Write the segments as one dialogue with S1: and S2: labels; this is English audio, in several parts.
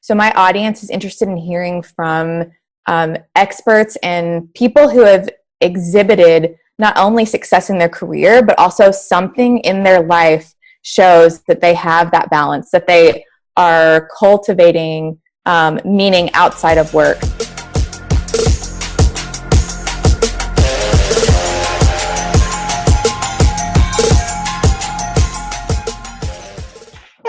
S1: So my audience is interested in hearing from experts and people who have exhibited not only success in their career, but also something in their life shows that they have that balance, that they are cultivating meaning outside of work.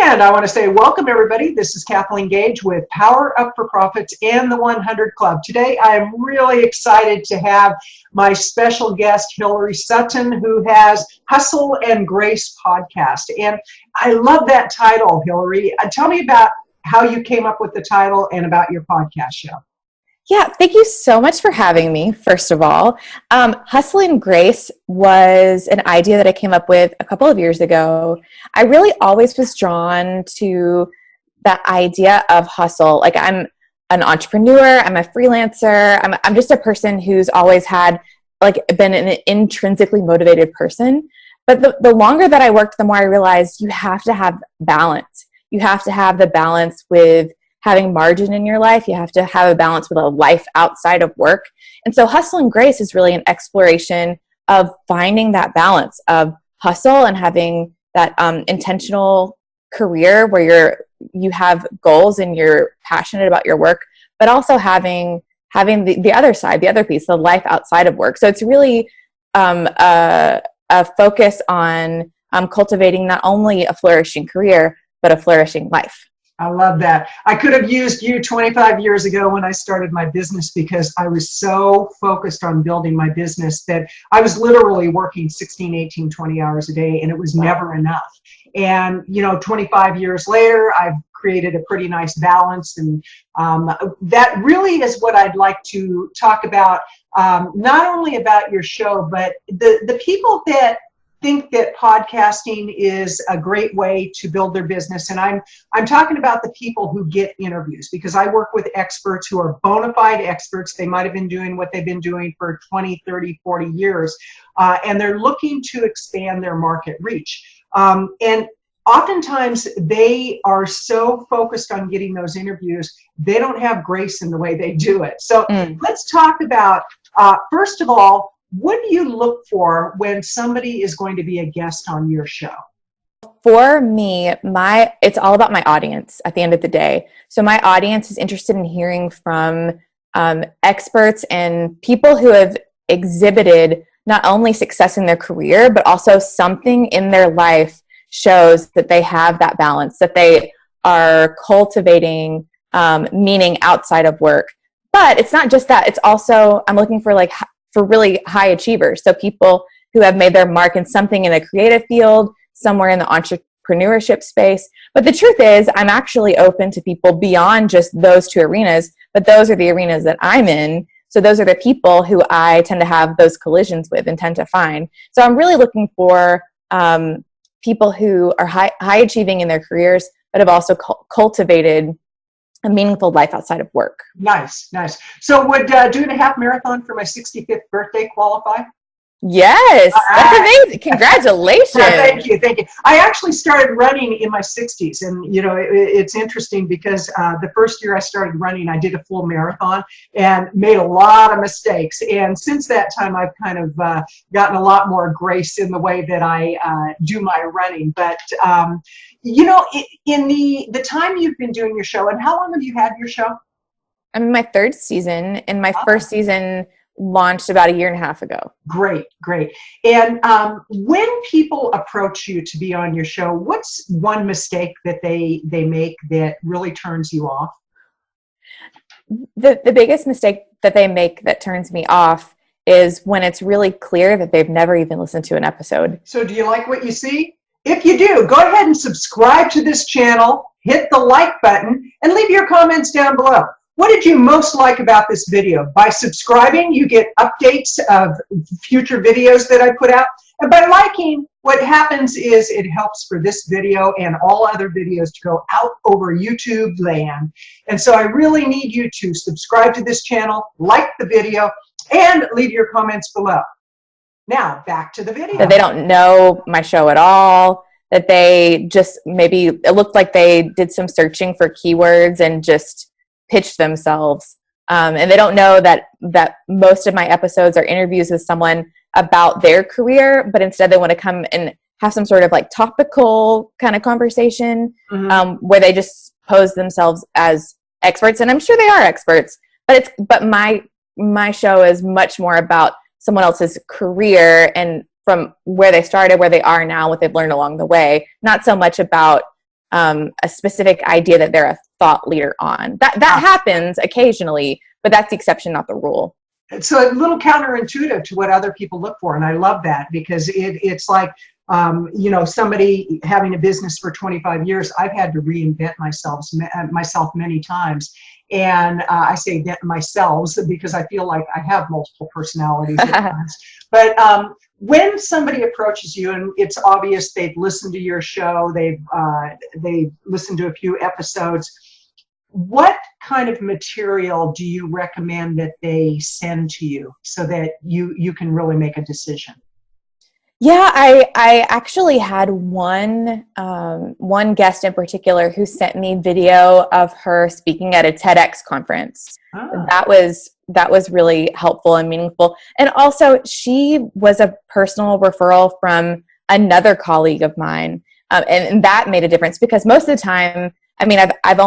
S2: And I want to say welcome, everybody. This is Kathleen Gage with Power Up for Profits and the 100 Club. Today, I am really excited to have my special guest, Hilary Sutton, who has Hustle and Grace podcast. And I love that title, Hilary. Tell me about how you came up with the title and about your podcast show.
S1: Yeah, thank you so much for having me, first of all. Hustle and Grace was an idea that I came up with a couple of years ago. I really always was drawn to that idea of hustle. Like, I'm an entrepreneur, I'm a freelancer, I'm just a person who's always had, been an intrinsically motivated person. But the longer that I worked, the more I realized you have to have balance. You have to have the balance with having margin in your life. You have to have a balance with a life outside of work. And so Hustle and Grace is really an exploration of finding that balance of hustle and having that intentional career where you have goals and you're passionate about your work, but also having the other side, the other piece, the life outside of work. So it's really a focus on cultivating not only a flourishing career, but a flourishing life.
S2: I love that. I could have used you 25 years ago when I started my business, because I was so focused on building my business that I was literally working 16, 18, 20 hours a day, and it was never enough. And, 25 years later, I've created a pretty nice balance. And that really is what I'd like to talk about, not only about your show, but the people that think that podcasting is a great way to build their business. And I'm talking about the people who get interviews, because I work with experts who are bona fide experts. They might have been doing what they've been doing for 20, 30, 40 years, and they're looking to expand their market reach. And oftentimes they are so focused on getting those interviews, they don't have grace in the way they do it. So let's talk about, first of all, what do you look for when somebody is going to be a guest on your show?
S1: For me, it's all about my audience at the end of the day. So my audience is interested in hearing from experts and people who have exhibited not only success in their career, but also something in their life shows that they have that balance, that they are cultivating meaning outside of work. But it's not just that. It's also, I'm looking for really high achievers. So people who have made their mark in something in a creative field, somewhere in the entrepreneurship space. But the truth is, I'm actually open to people beyond just those two arenas, but those are the arenas that I'm in. So those are the people who I tend to have those collisions with and tend to find. So I'm really looking for people who are high achieving in their careers, but have also cultivated a meaningful life outside of work.
S2: Nice. So would doing a half marathon for my 65th birthday qualify?
S1: Yes, that's amazing. Congratulations.
S2: Thank you. I actually started running in my 60s, and it's interesting because the first year I started running, I did a full marathon and made a lot of mistakes. And since that time, I've kind of gotten a lot more grace in the way that I do my running. But in the time you've been doing your show, and how long have you had your show?
S1: I'm in my third season, and my first season launched about a year and a half ago.
S2: Great. And when people approach you to be on your show, what's one mistake that they make that really turns you off?
S1: The biggest mistake that they make that turns me off is when it's really clear that they've never even listened to an episode.
S2: So do you like what you see? If you do, go ahead and subscribe to this channel, hit the like button, and leave your comments down below. What did you most like about this video? By subscribing, you get updates of future videos that I put out. And by liking, what happens is it helps for this video and all other videos to go out over YouTube land. And so I really need you to subscribe to this channel, like the video, and leave your comments below. Now, back to the video.
S1: That they don't know my show at all. that they just, maybe it looked like they did some searching for keywords and just pitched themselves. And they don't know that most of my episodes are interviews with someone about their career, but instead they want to come and have some sort of like topical kind of conversation, where they just pose themselves as experts. And I'm sure they are experts, but my show is much more about someone else's career and from where they started, where they are now, what they've learned along the way, not so much about a specific idea that they're a thought leader on. That happens occasionally, but that's the exception, not the rule.
S2: It's a little counterintuitive to what other people look for, and I love that, because it's like, somebody having a business for 25 years, I've had to reinvent myself many times. And I say myself because I feel like I have multiple personalities at times. But when somebody approaches you and it's obvious they've listened to your show, they've listened to a few episodes, what kind of material do you recommend that they send to you so that you can really make a decision?
S1: Yeah, I actually had one guest in particular who sent me video of her speaking at a TEDx conference. Oh. That was really helpful and meaningful. And also, she was a personal referral from another colleague of mine, and that made a difference, because most of the time, I mean, I've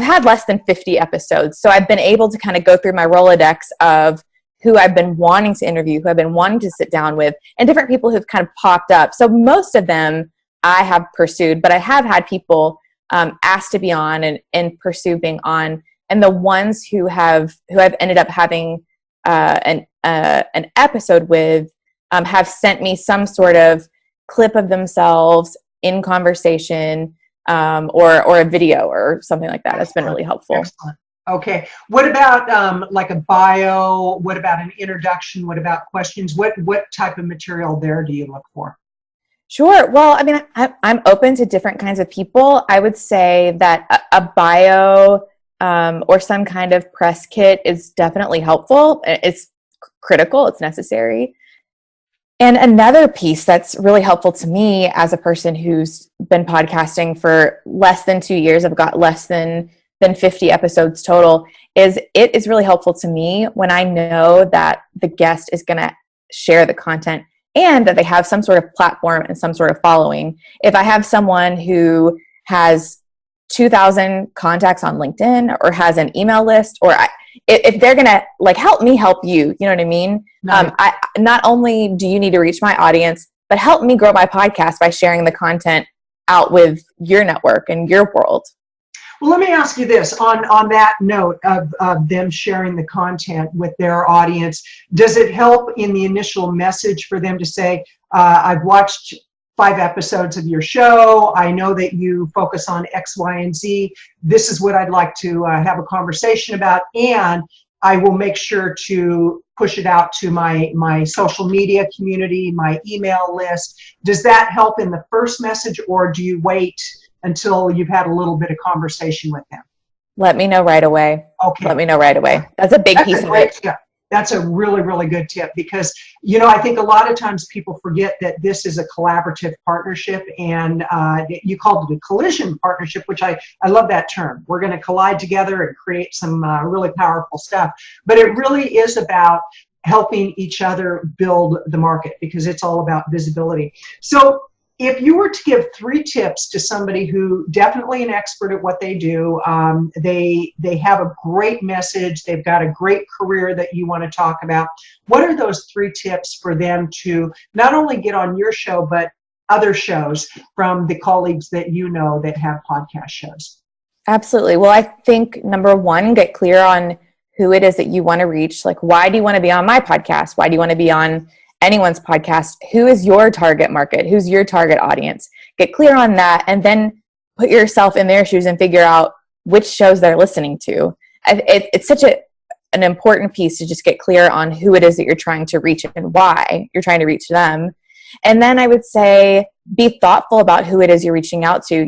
S1: had less than 50 episodes, so I've been able to kind of go through my Rolodex of who I've been wanting to interview, who I've been wanting to sit down with, and different people who've kind of popped up. So most of them I have pursued, but I have had people asked to be on and pursue being on. And the ones who I've ended up having an episode with have sent me some sort of clip of themselves in conversation, or a video or something like that. That's been really helpful.
S2: Excellent. Okay. What about like a bio? What about an introduction? What about questions? What type of material there do you look for?
S1: Sure. Well, I mean, I'm open to different kinds of people. I would say that a bio or some kind of press kit is definitely helpful. It's critical. It's necessary. And another piece that's really helpful to me as a person who's been podcasting for less than 2 years, I've got less than 50 episodes total, is it is really helpful to me when I know that the guest is going to share the content and that they have some sort of platform and some sort of following. If I have someone who has 2,000 contacts on LinkedIn or has an email list, or if they're going to like help me help you, you know what I mean? Nice. Not only do you need to reach my audience, but help me grow my podcast by sharing the content out with your network and your world.
S2: Well, let me ask you this, on that note of them sharing the content with their audience, does it help in the initial message for them to say, I've watched 5 episodes of your show, I know that you focus on X, Y, and Z, this is what I'd like to have a conversation about, and I will make sure to push it out to my social media community, my email list. Does that help in the first message, or do you wait until you've had a little bit of conversation with them?
S1: Let me know right away.
S2: Okay.
S1: Let me know right away. That's a big piece of it.
S2: Tip. That's a really, really good tip, because, I think a lot of times people forget that this is a collaborative partnership, and you called it a collision partnership, which I love that term. We're going to collide together and create some really powerful stuff. But it really is about helping each other build the market, because it's all about visibility. So if you were to give 3 tips to somebody who definitely an expert at what they do, they have a great message, they've got a great career that you want to talk about, what are those 3 tips for them to not only get on your show, but other shows from the colleagues that you know that have podcast shows?
S1: Absolutely. Well, I think number 1, get clear on who it is that you want to reach. Like, why do you want to be on my podcast? Why do you want to be on anyone's podcast? Who is your target market? Who's your target audience? Get clear on that, and then put yourself in their shoes and figure out which shows they're listening to. It's such an important piece to just get clear on who it is that you're trying to reach and why you're trying to reach them. And then I would say be thoughtful about who it is you're reaching out to.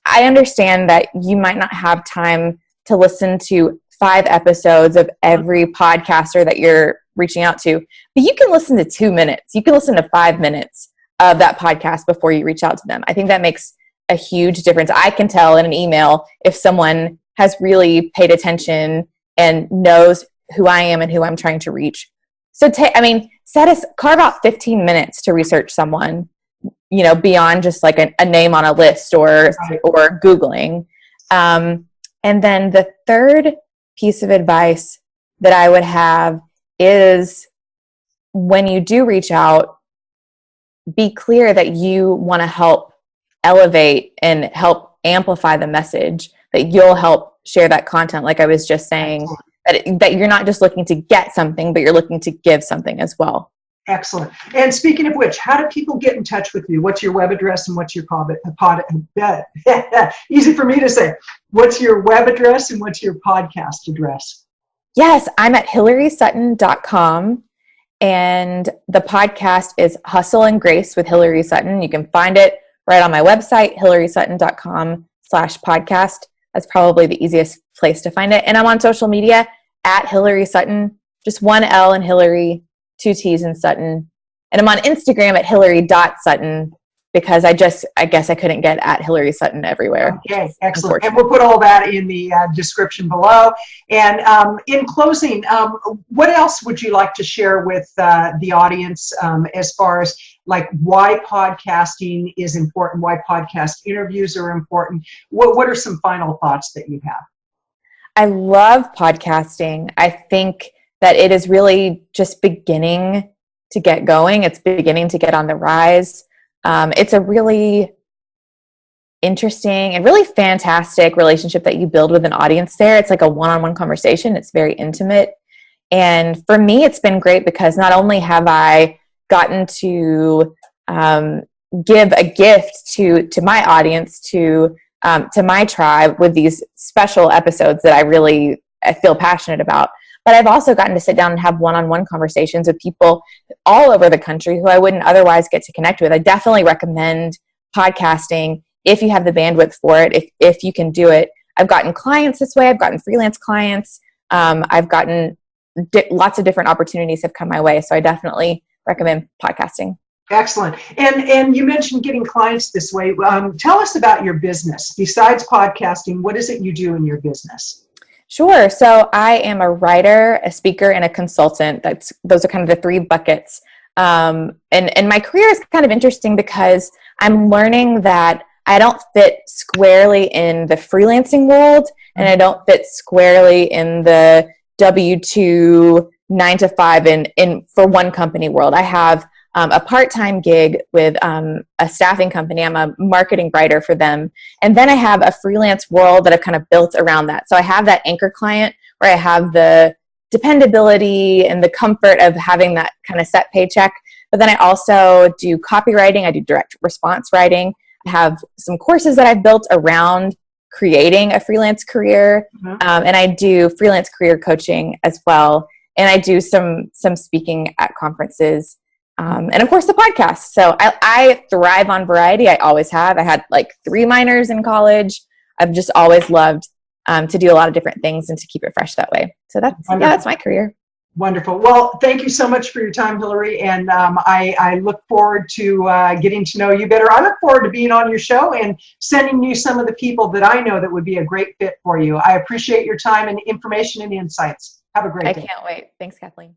S1: I understand that you might not have time to listen to 5 episodes of every podcaster that you're reaching out to, but you can listen to 2 minutes. You can listen to 5 minutes of that podcast before you reach out to them. I think that makes a huge difference. I can tell in an email if someone has really paid attention and knows who I am and who I'm trying to reach. So carve out 15 minutes to research someone, beyond just like a name on a list or Googling. And then the third piece of advice that I would have is, when you do reach out, be clear that you want to help elevate and help amplify the message, that you'll help share that content. Like I was just saying, that you're not just looking to get something, but you're looking to give something as well.
S2: Excellent. And speaking of which, how do people get in touch with you? What's your web address and what's your easy for me to say. What's your web address and what's your podcast address?
S1: Yes, I'm at HilarySutton.com. And the podcast is Hustle and Grace with Hilary Sutton. You can find it right on my website, HilarySutton.com/podcast. That's probably the easiest place to find it. And I'm on social media at Hilary Sutton, just one L in Hilary, 2 T's in Sutton. And I'm on Instagram at Hilary.Sutton, because I guess I couldn't get at Hilary Sutton everywhere.
S2: Okay, excellent. And we'll put all that in the description below. And in closing, what else would you like to share with the audience as far as like why podcasting is important, why podcast interviews are important? What are some final thoughts that you have?
S1: I love podcasting. I think that it is really just beginning to get going. It's beginning to get on the rise. It's a really interesting and really fantastic relationship that you build with an audience there. It's like a one-on-one conversation. It's very intimate. And for me, it's been great because not only have I gotten to give a gift to my audience, to my tribe with these special episodes that I feel passionate about, but I've also gotten to sit down and have one-on-one conversations with people all over the country who I wouldn't otherwise get to connect with. I definitely recommend podcasting if you have the bandwidth for it, if you can do it. I've gotten clients this way. I've gotten freelance clients. I've gotten lots of different opportunities have come my way. So I definitely recommend podcasting.
S2: Excellent. And you mentioned getting clients this way. Tell us about your business. Besides podcasting, what is it you do in your business?
S1: Sure. So I am a writer, a speaker, and a consultant. Those are kind of the 3 buckets. And my career is kind of interesting because I'm learning that I don't fit squarely in the freelancing world, and I don't fit squarely in the W-2 9-to-5 in for one company world. I have a part-time gig with a staffing company. I'm a marketing writer for them. And then I have a freelance world that I've kind of built around that. So I have that anchor client where I have the dependability and the comfort of having that kind of set paycheck. But then I also do copywriting. I do direct response writing. I have some courses that I've built around creating a freelance career. And I do freelance career coaching as well. And I do some speaking at conferences. And of course the podcast. So I thrive on variety. I always have. I had like 3 minors in college. I've just always loved to do a lot of different things and to keep it fresh that way. So that's my career.
S2: Wonderful. Well, thank you so much for your time, Hilary. And I look forward to getting to know you better. I look forward to being on your show and sending you some of the people that I know that would be a great fit for you. I appreciate your time and information and insights. Have a great day.
S1: I can't wait. Thanks, Kathleen.